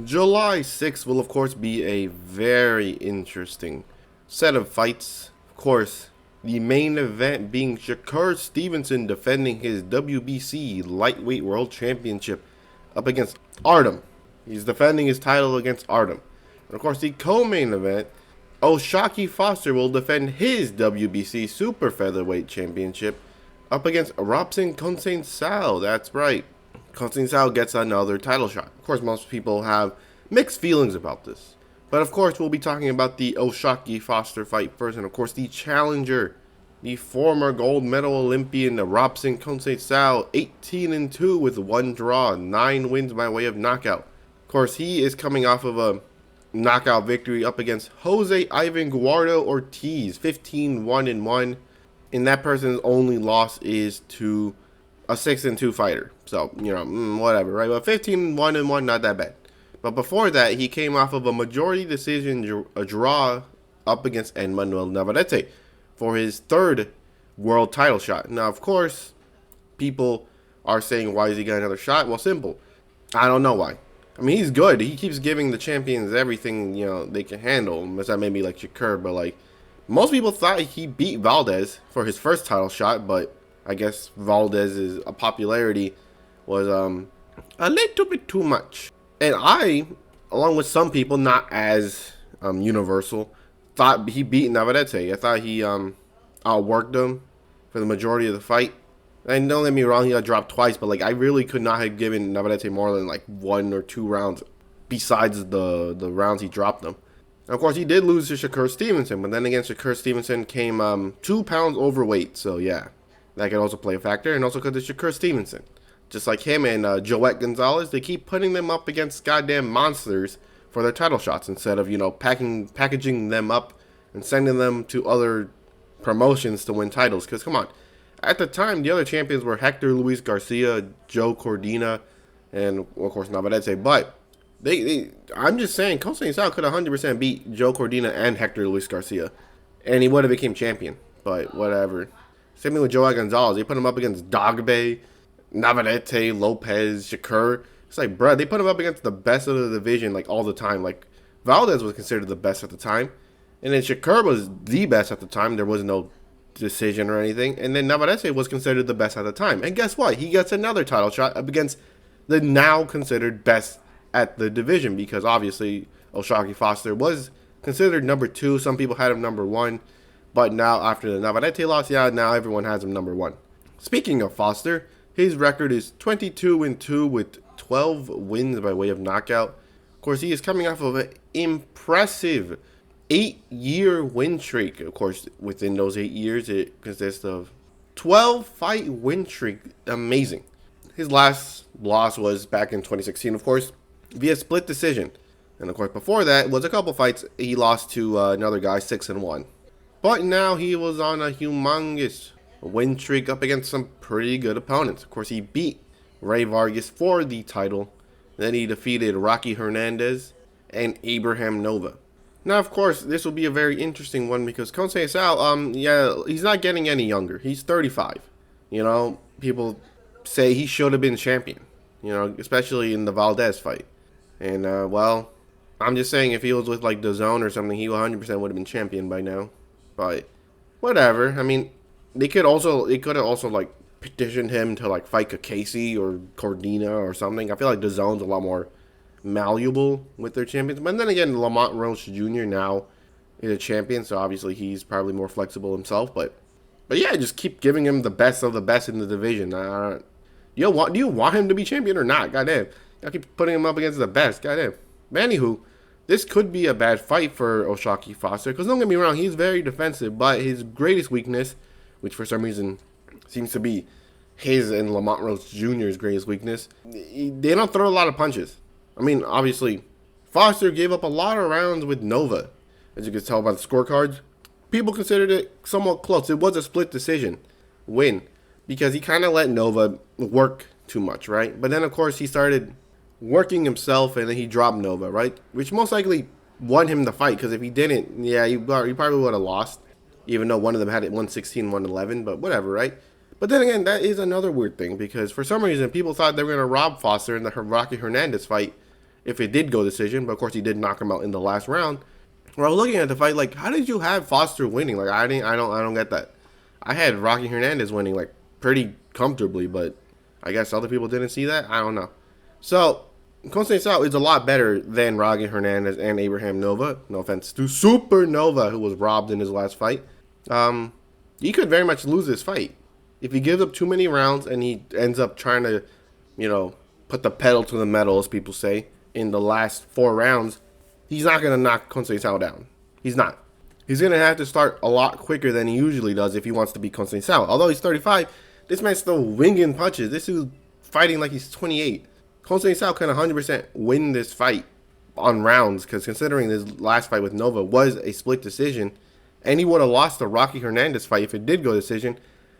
July 6th will, of course, be a very interesting set of fights. Of course, the main event being Shakur Stevenson defending his WBC Lightweight World Championship up against Artem. He's defending his title against Artem. And of course, the co-main event, Shakur Foster will defend his WBC Super Featherweight Championship up against Robson Conceição. That's right. Conceição gets another title shot. Of course, most people have mixed feelings about this. But of course, we'll be talking about the Shakur Foster fight first. And of course, the challenger, the former gold medal Olympian, Robson Conceição, 18-2 with 1 draw, 9 wins by way of knockout. Of course, he is coming off of a knockout victory up against Jose Ivan Guardo Ortiz, 15-1-1. And that person's only loss is to a 6-2 fighter. So, whatever, right? But 15-1-1, not that bad. But before that, he came off of a majority decision draw up against Emmanuel Navarrete for his 3rd world title shot. Now, of course, people are saying, why is he getting another shot? Well, simple. I don't know why. I mean, he's good. He keeps giving the champions everything, they can handle. Unless that maybe like Shakur, but most people thought he beat Valdez for his first title shot, but I guess Valdez's popularity was a little bit too much. And I, along with some people, not as universal, thought he beat Navarrete. I thought he outworked him for the majority of the fight. And don't get me wrong, he got dropped twice, but I really could not have given Navarrete more than 1 or 2 rounds besides the rounds he dropped him. And of course, he did lose to Shakur Stevenson, but then again, Shakur Stevenson came 2 pounds overweight, so yeah, that could also play a factor. And also because it's Shakur Stevenson. Just like him and Joet Gonzalez, they keep putting them up against goddamn monsters for their title shots instead of, packaging them up and sending them to other promotions to win titles. Because, come on, at the time, the other champions were Hector Luis Garcia, Joe Cordina, and, of course, Navarrete. But I'm just saying, Conceição could 100% beat Joe Cordina and Hector Luis Garcia, and he would have became champion. But whatever. Same thing with Joet Gonzalez. They put him up against Dogbe, Navarrete, Lopez, Shakur. It's bruh, they put him up against the best of the division all the time. Valdez was considered the best at the time, and then Shakur was the best at the time. There was no decision or anything, and then Navarrete was considered the best at the time. And guess what? He gets another title shot up against the now considered best at the division, because obviously Shakur Foster was considered number 2. Some people had him number 1, but now after the Navarrete loss, now everyone has him number 1. Speaking of Foster, his record is 22-2 with 12 wins by way of knockout. Of course, he is coming off of an impressive 8-year win streak. Of course, within those 8 years, it consists of 12-fight win streak. Amazing. His last loss was back in 2016, of course, via split decision. And of course, before that was a couple fights. He lost to another guy, 6-1. But now he was on a humongous win streak up against some pretty good opponents. Of course, he beat Ray Vargas for the title. Then he defeated Rocky Hernandez and Abraham Nova. Now, of course, this will be a very interesting one because Conceição, he's not getting any younger. He's 35. People say he should have been champion, especially in the Valdez fight. And, I'm just saying if he was with, the Zone or something, he 100% would have been champion by now. But, whatever. I mean, they could have also petitioned him to fight Casey or Cordina or something. I feel like the Zone's a lot more malleable with their champions. But then again, Lamont Roach Jr. now is a champion, so obviously he's probably more flexible himself. But yeah, just keep giving him the best of the best in the division. Do you want him to be champion or not? Goddamn, I keep putting him up against the best. Goddamn. But anywho, this could be a bad fight for Shakur Foster because don't get me wrong, he's very defensive, but his greatest weakness, which for some reason seems to be his and Lamont Roach Jr.'s greatest weakness, they don't throw a lot of punches. I mean, obviously, Foster gave up a lot of rounds with Nova. As you can tell by the scorecards, people considered it somewhat close. It was a split decision win because he kind of let Nova work too much, right? But then, of course, he started working himself and then he dropped Nova, right? Which most likely won him the fight because if he didn't, he probably would have lost. Even though one of them had it 116, 111, but whatever, right? But then again, that is another weird thing because for some reason people thought they were going to rob Foster in the Rocky Hernandez fight if it did go decision. But of course, he did knock him out in the last round. When I was looking at the fight, like, how did you have Foster winning? Like, I don't get that. I had Rocky Hernandez winning like pretty comfortably, but I guess other people didn't see that. I don't know. So Conceição is a lot better than Rocky Hernandez and Abraham Nova. No offense to Super Nova, who was robbed in his last fight. He could very much lose this fight if he gives up too many rounds and he ends up trying to, put the pedal to the metal, as people say, in the last 4 rounds. He's not going to knock Conceição down. He's not. He's going to have to start a lot quicker than he usually does if he wants to beat Conceição. Although he's 35, this man's still winging punches. This is fighting like he's 28. Conceição can 100% win this fight on rounds, because considering his last fight with Nova was a split decision, and he would have lost the Rocky Hernandez fight if it did go decision,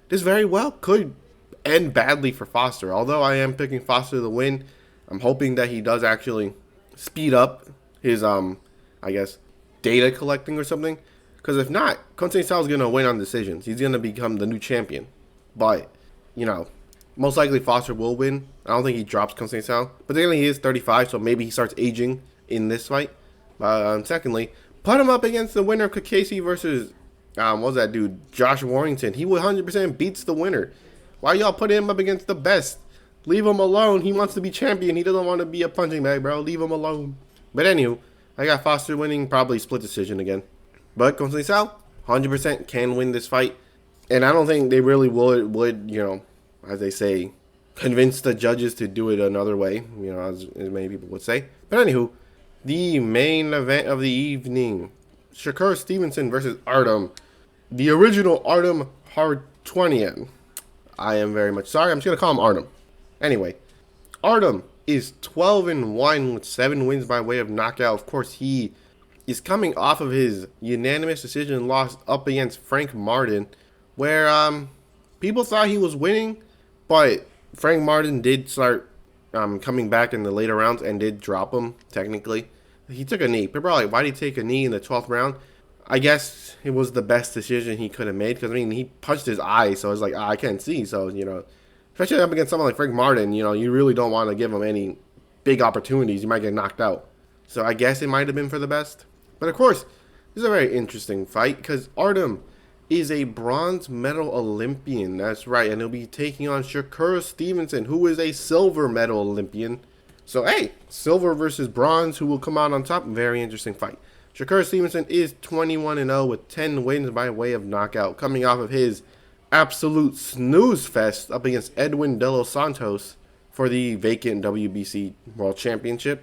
this very well could end badly for Foster. Although I am picking Foster to win, I'm hoping that he does actually speed up his, data collecting or something. Because if not, Conceição is going to win on decisions. He's going to become the new champion. But, most likely Foster will win. I don't think he drops Conceição. But then he is 35, so maybe he starts aging in this fight. Secondly, put him up against the winner of Kakesi versus, what was that dude? Josh Warrington. He 100% beats the winner. Why y'all put him up against the best? Leave him alone. He wants to be champion. He doesn't want to be a punching bag, bro. Leave him alone. But anywho, I got Foster winning, probably split decision again. But Conceição 100% can win this fight. And I don't think they really would, as they say, convince the judges to do it another way, as many people would say. But anywho, the main event of the evening, Shakur Stevenson versus Artem. The original Artem Hartwanian. I am very much sorry. I'm just going to call him Artem. Anyway, Artem is 12-1 with 7 wins by way of knockout. Of course, he is coming off of his unanimous decision loss up against Frank Martin, where people thought he was winning, but Frank Martin did start coming back in the later rounds and did drop him, technically. He took a knee. People are like, why did he take a knee in the 12th round? I guess it was the best decision he could have made, because, he punched his eye, so it's like, I can't see. So, especially up against someone like Frank Martin, you really don't want to give him any big opportunities. You might get knocked out. So I guess it might have been for the best. But of course, this is a very interesting fight, because Artem is a bronze medal Olympian. That's right. And he'll be taking on Shakur Stevenson, who is a silver medal Olympian. So, hey, silver versus bronze, who will come out on top? Very interesting fight. Shakur Stevenson is 21-0 with 10 wins by way of knockout, coming off of his absolute snooze fest up against Edwin De Los Santos for the vacant WBC World Championship.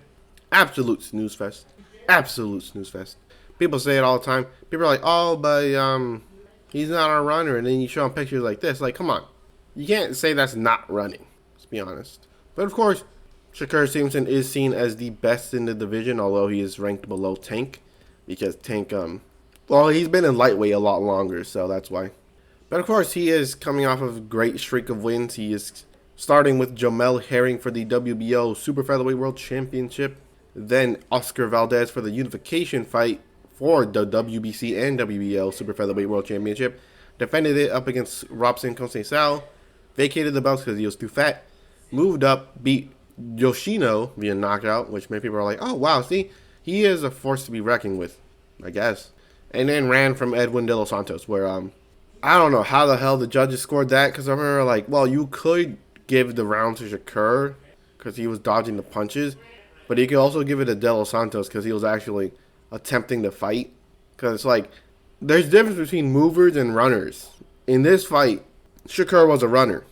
Absolute snooze fest. Absolute snooze fest. People say it all the time. People are like, oh, but he's not a runner. And then you show him pictures like this. Like, come on. You can't say that's not running. Let's be honest. But of course, Shakur Stevenson is seen as the best in the division, although he is ranked below Tank. Because Tank, he's been in lightweight a lot longer, so that's why. But of course, he is coming off of a great streak of wins. He is starting with Jamel Herring for the WBO Super Featherweight World Championship. Then Oscar Valdez for the unification fight for the WBC and WBO Super Featherweight World Championship. Defended it up against Robson Conceição. Vacated the belts because he was too fat. Moved up, beat Yoshino via knockout, which many people are like, oh, wow, see, he is a force to be reckoned with, I guess. And then ran from Edwin De Los Santos, where, I don't know how the hell the judges scored that, because I remember, like, well, you could give the round to Shakur, because he was dodging the punches, but you could also give it to De Los Santos, because he was actually attempting to fight. Because, like, there's a difference between movers and runners. In this fight, Shakur was a runner.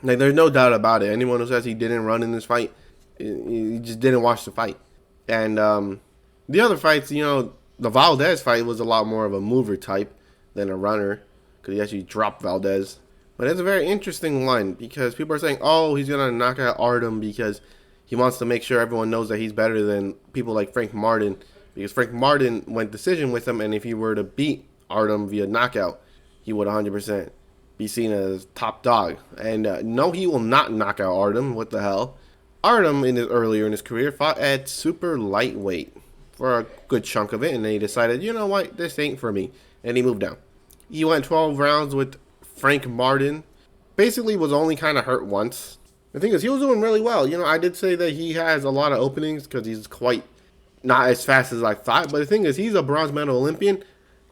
Like, there's no doubt about it. Anyone who says he didn't run in this fight, he just didn't watch the fight. And, the other fights, the Valdez fight was a lot more of a mover type than a runner, because he actually dropped Valdez. But it's a very interesting one, because people are saying, oh, he's going to knock out Artem because he wants to make sure everyone knows that he's better than people like Frank Martin, because Frank Martin went decision with him, and if he were to beat Artem via knockout, he would 100% be seen as top dog. And no, he will not knock out Artem. What the hell? Artem, earlier in his career, fought at super lightweight for a good chunk of it, and then he decided, you know what, this ain't for me, and he moved down. He went 12 rounds with Frank Martin. Basically was only kind of hurt once. The thing is, he was doing really well. You know, I did say that he has a lot of openings because he's quite not as fast as I thought. But the thing is, he's a bronze medal Olympian.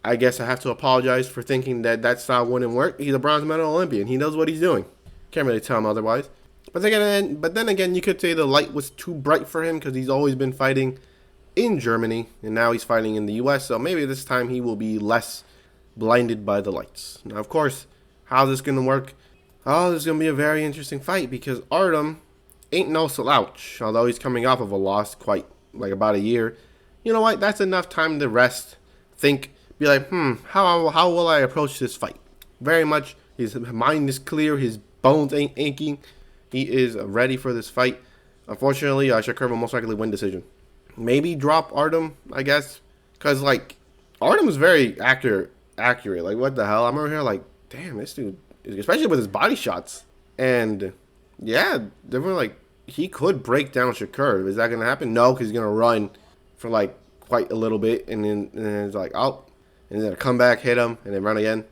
I guess I have to apologize for thinking that that style wouldn't work. He's a bronze medal Olympian. He knows what he's doing. Can't really tell him otherwise. But then again, you could say the light was too bright for him because he's always been fighting in Germany and now he's fighting in the U.S. So maybe this time he will be less blinded by the lights. Now, of course, how's this going to work? Oh, this is going to be a very interesting fight because Artem ain't no slouch. Although he's coming off of a loss quite like about a year. You know what? That's enough time to rest, think, be like, how will I approach this fight? Very much, his mind is clear, his bones ain't aching. He is ready for this fight. Unfortunately, Shakur will most likely win decision. Maybe drop Artem, I guess. Because, like, Artem is very accurate. Like, what the hell? I'm over here like, damn, this dude, especially with his body shots. And, yeah, they were like, he could break down Shakur. Is that going to happen? No, because he's going to run for, like, quite a little bit. And then it's like, oh. And then come back, hit him, and then run again.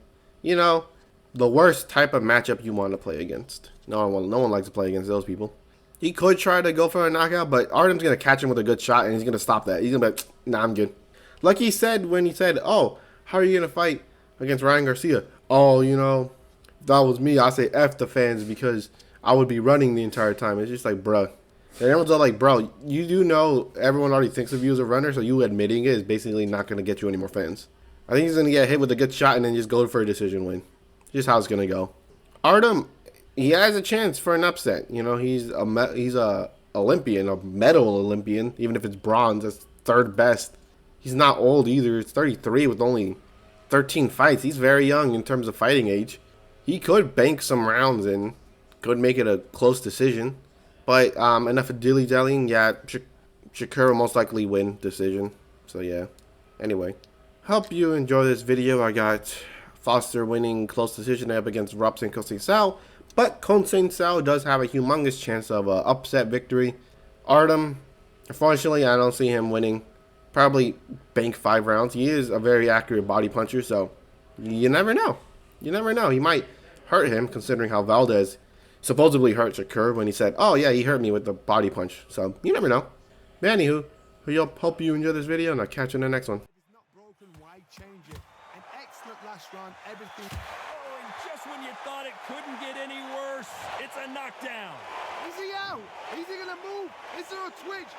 You know, the worst type of matchup you want to play against. No one likes to play against those people. He could try to go for a knockout, but Artem's going to catch him with a good shot, and he's going to stop that. He's going to be like, nah, I'm good. Like he said when he said, oh, how are you going to fight against Ryan Garcia? Oh, you know, if that was me, I'd say F the fans because I would be running the entire time. It's just like, bruh. And everyone's all like, bro, you do know everyone already thinks of you as a runner, so you admitting it is basically not going to get you any more fans. I think he's going to get hit with a good shot and then just go for a decision win. Just how it's going to go. Artem, he has a chance for an upset. You know, he's a Olympian, a medal Olympian, even if it's bronze. That's third best. He's not old either. It's 33 with only 13 fights. He's very young in terms of fighting age. He could bank some rounds and could make it a close decision. But enough of dilly-dallying. Yeah, Shakur will most likely win decision. So, yeah. Anyway. Hope you enjoy this video. I got Foster winning close decision up against Robson Conceição. But Conceição does have a humongous chance of an upset victory. Artem, unfortunately, I don't see him winning. Probably bank 5 rounds. He is a very accurate body puncher, so you never know. You never know. He might hurt him, considering how Valdez supposedly hurt Shakur when he said, oh, yeah, he hurt me with the body punch. So you never know. But anywho, hope you enjoy this video, and I'll catch you in the next one. Change it. An excellent last round, everything. Oh, and just when you thought it couldn't get any worse, it's a knockdown. Is he out? Is he gonna move? Is there a twitch?